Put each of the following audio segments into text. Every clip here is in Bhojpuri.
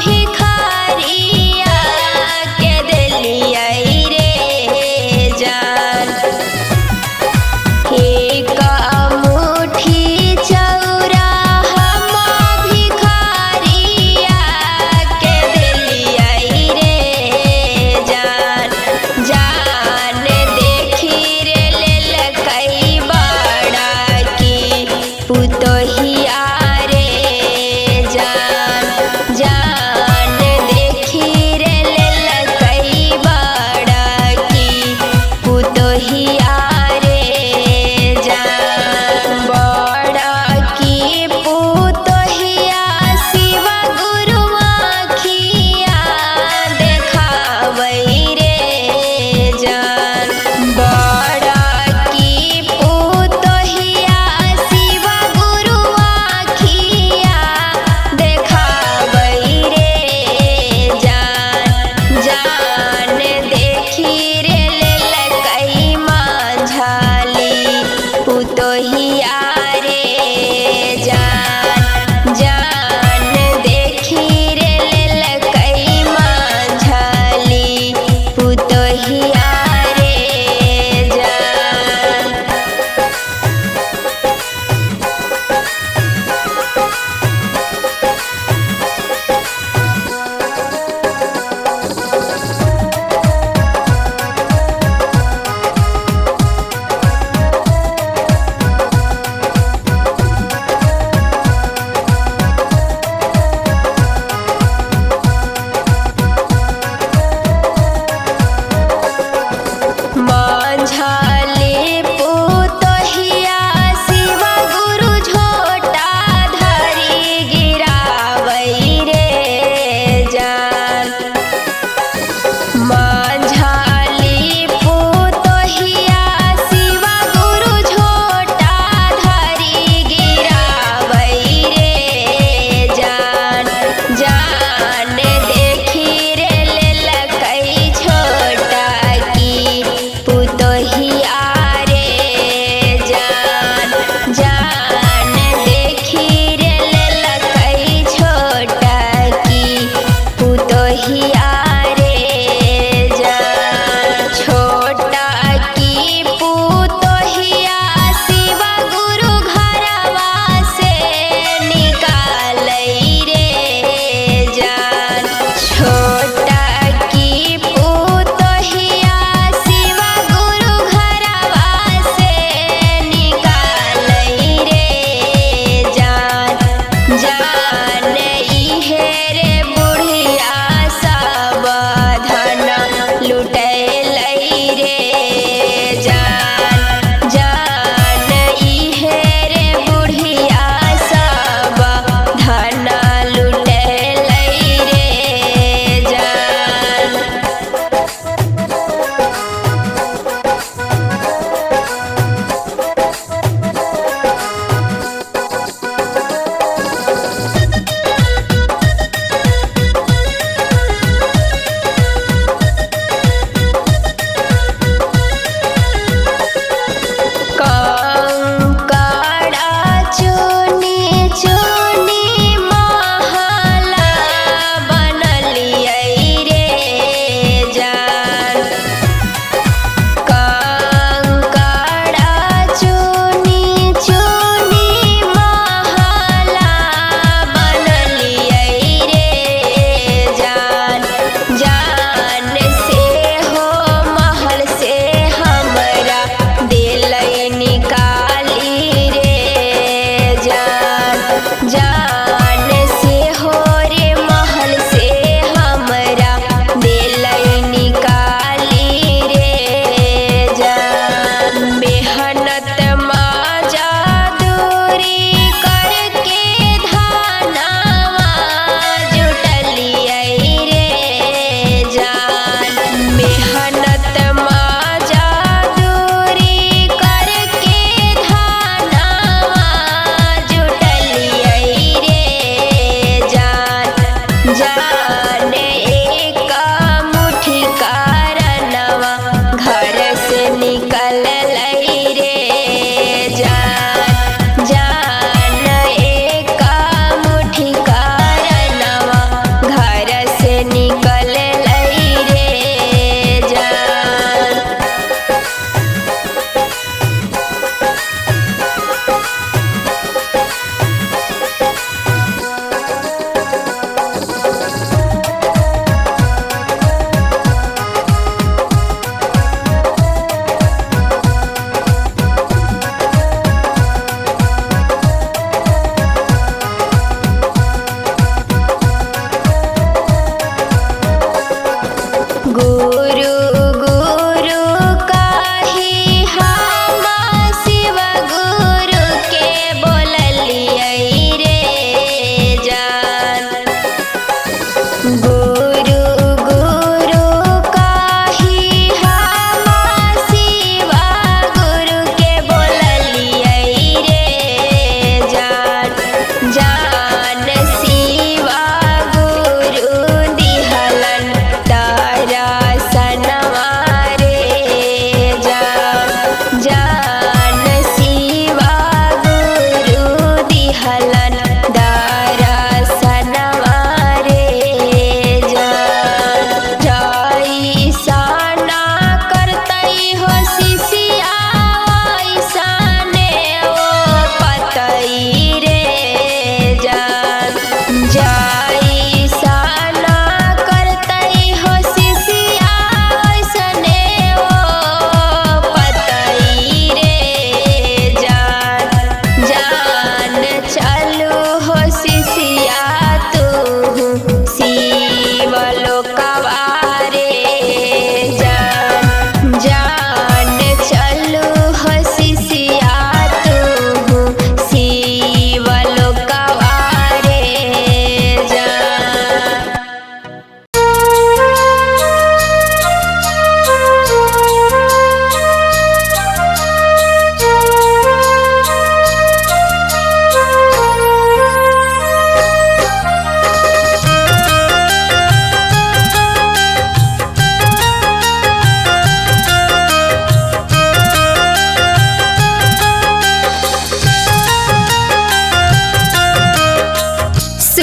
भिखारिया के दिलिया रे जान।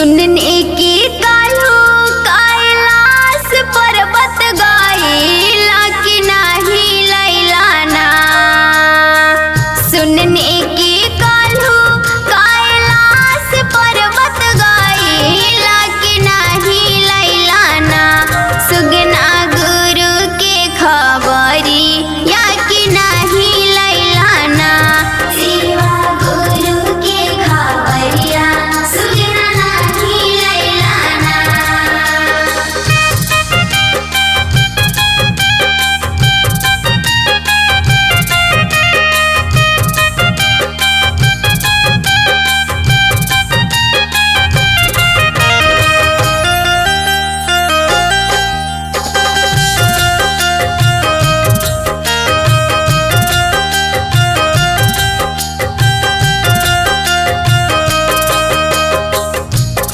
सुनने की काल्हू कैलाश पर्वत गाइला कि नाही लैलाना। सुनने की काल्हू कैलाश पर्वत गाइला कि नाही लैलाना। सुगना गुरु के खबरी या कि नाही लैलाना। शिवा गुरु के खबरिया सुगना नाही लैलाना।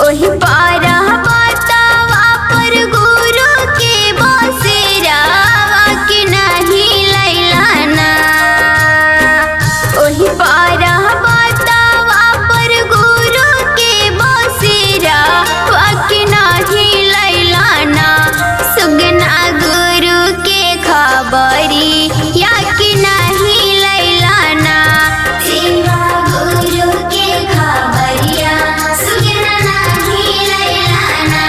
ओहि पारा बतावा पर गुरु के बसेरावा कि नाही लैलाना। ओहि पारा बतावा पर गुरु के बसेरावा कि नाही लैलाना। सुगना गुरु के खबरी या कि नाही लैलाना। शिवा गुरु के खबरिया सुगना नाही लैलाना।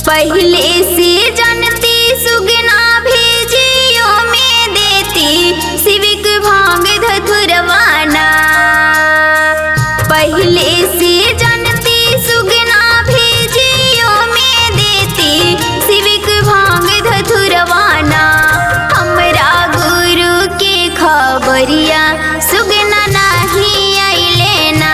पहले से जनती सुगना भेजियो में देती शिविक भांग धतुरवाना। पहले से जनती सुगना भेजियो में देती शिविक भांग धतुरवाना। हमरा गुरु के खबरिया सुगना नाही अइलेना।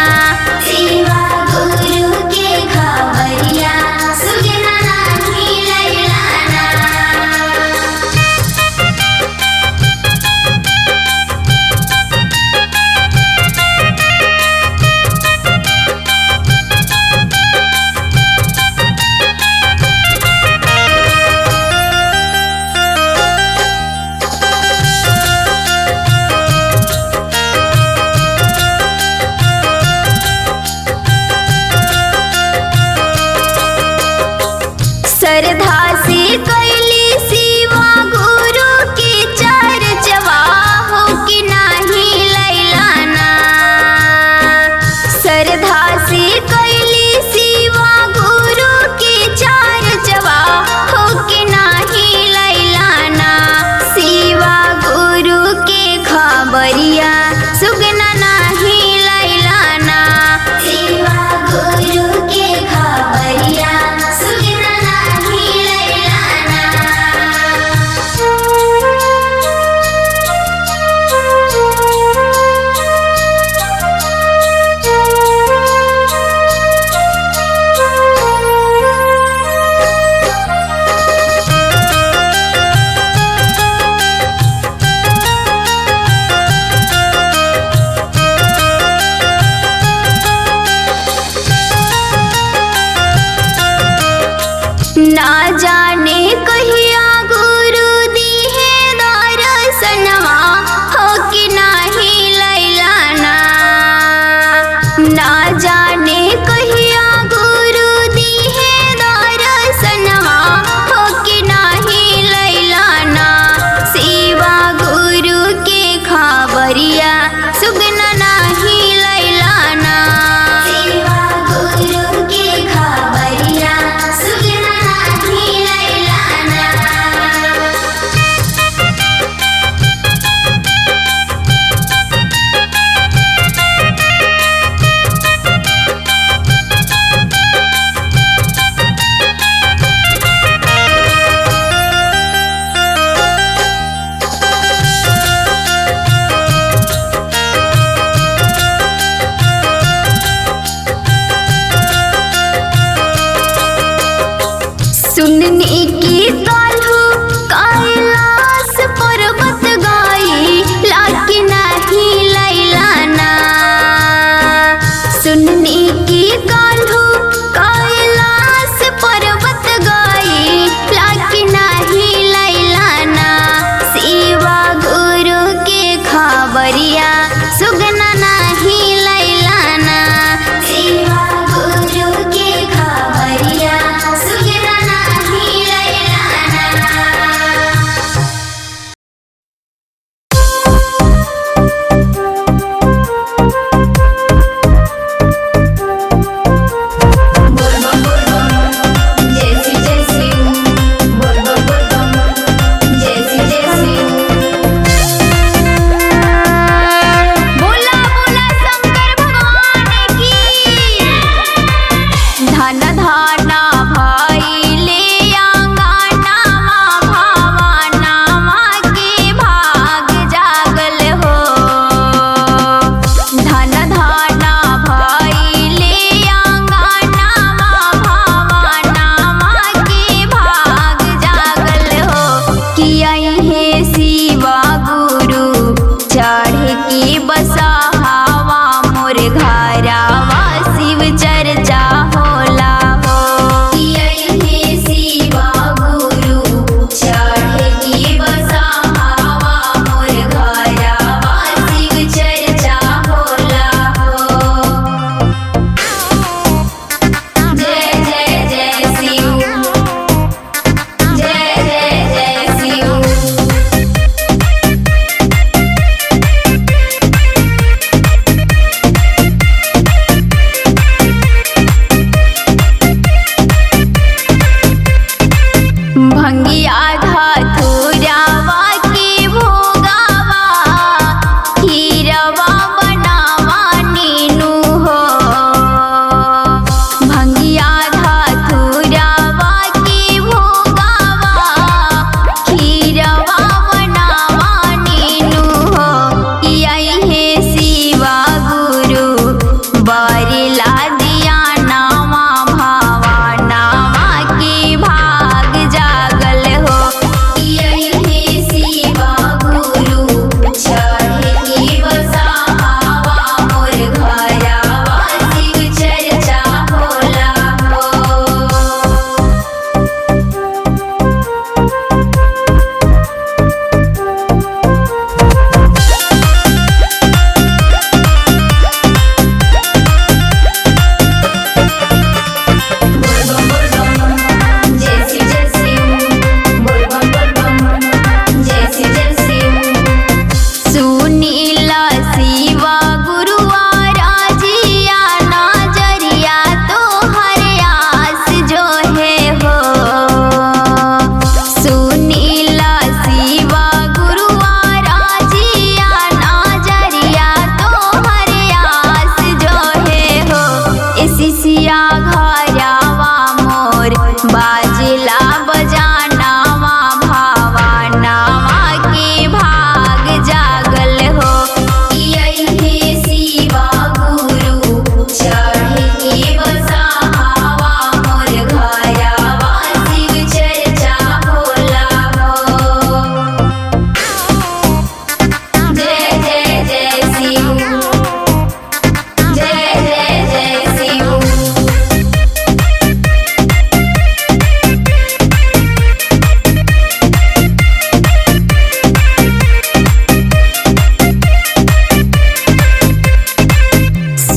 शिवा गुरु के खबरिया सुगना नाही लैलाना। श्रद्धा से कैली शिवा गुरु के चर्चवा हो कि नाही लैलाना। श्रद्धा से कैली शिवा गुरु के चर्चवा हो कि नाही लैलाना। शिवा गुरु के खबरिया सुगना नाही लैलाना। शिवा गुरु के खबरिया सुगना नाही लैलाना। ना जाने कहिया गुरु दिहे दर्शनवा हो कि नाही लैलाना। ना जाने कहिया गुरु दिहे दर्शनवा हो कि नाही लैलाना। शिवा गुरु के खबरिया सुगना नाही लैलाना। शिवा गुरु के खबरिया सुगना नाही लैलाना।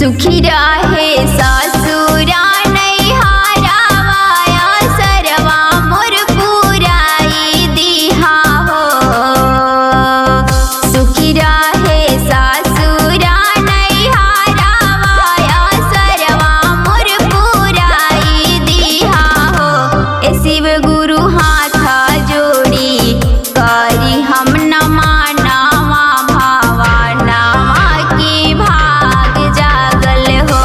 सुखी रहे ससुरा नैहरावाया सरवा मोर पुराई दिहा हो। सुखी रहे ससुरा नैहरावाया सरवा मोर पुराई दिहा हो। ए शिव गुरु हाथ जोड़ी करी हम नमानावा भावानावा की भाग जागल हो।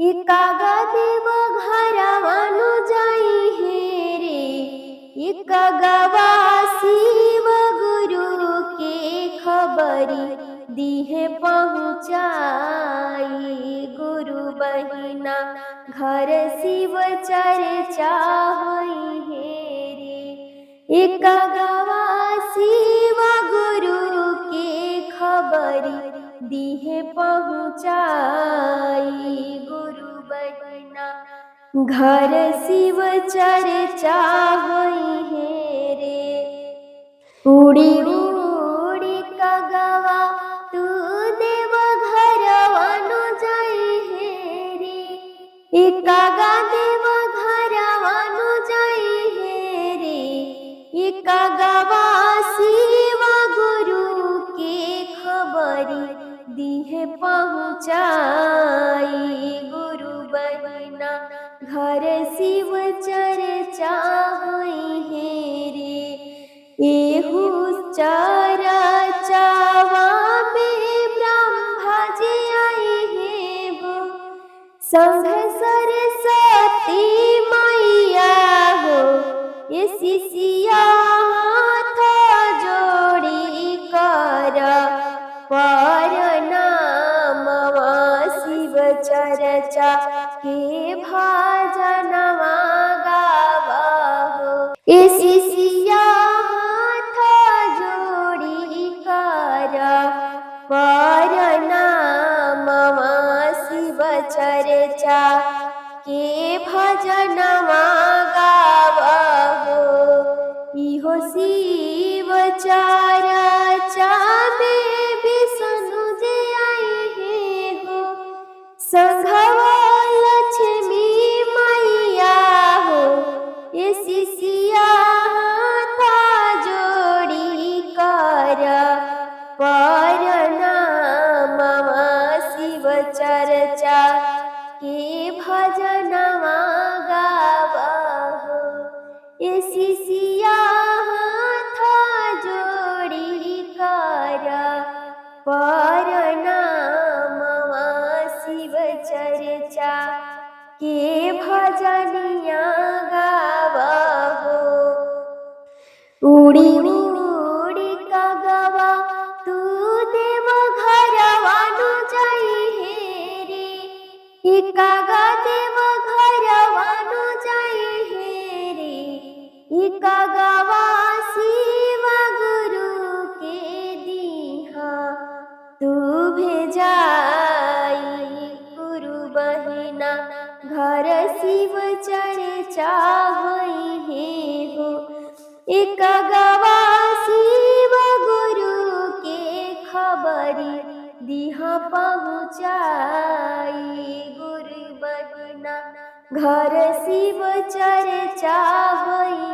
एकागा देव घरवानु जाई हे रे, एकागवा शिव गुरु के खबरी दीहे पहुँचाई। गुरु बहिना घर शिव चर्चा होई हे रे, एकागवा शिव गुरु के खबरी दीहे पहुँचाई। गुरु बहिना घर शिव चर्चा होई हे रे। उड़ी उड़ी कगवा तू देव घरवानु जाई हे रे, एकागा देव घरवानु जाई हे रे, एकागवा शिव गुरु के खबरी दीहे पहुँचाई। गुरु बहिना घर शिव चर्चा होई हे रे। एहू चर्चावा में ब्रह्मा जी आई हे हो, संघ सरस्वती मैया हो, ये शिष्या हाथ जोड़ी कर परनामवा शिव चर्चा के भजनवा गावा हो। ये शिष्या हाथ जोड़ी कर परनामवा शिव चर्चा के भजनवा गावा हो। इहो शिव चर्चा में विष्णु जी आई हे हो, संघवा लक्ष्मी मैया हो, ये शिष्या हाथ जोड़ी कर परनामवा शिव चर्चा के भजनवा गावा हो। ये शिष्या हाथ जोड़ी कर परनामवा शिव चर्चा के भजनिया गावा हो। उड़ी उड़ी कगवा तू देव घरवानु जाई हे रे, एकागा देव घरवानु जाई हे रे, एकागवा शिव गुरु के दीहा तू भेजाई। गुरु बहिना घर शिव चर्चा होई हे हो, एकागवा शिव गुरु के खबरी दीहा पहुँचाई। गुरु बहिना घर शिव चर्चा होई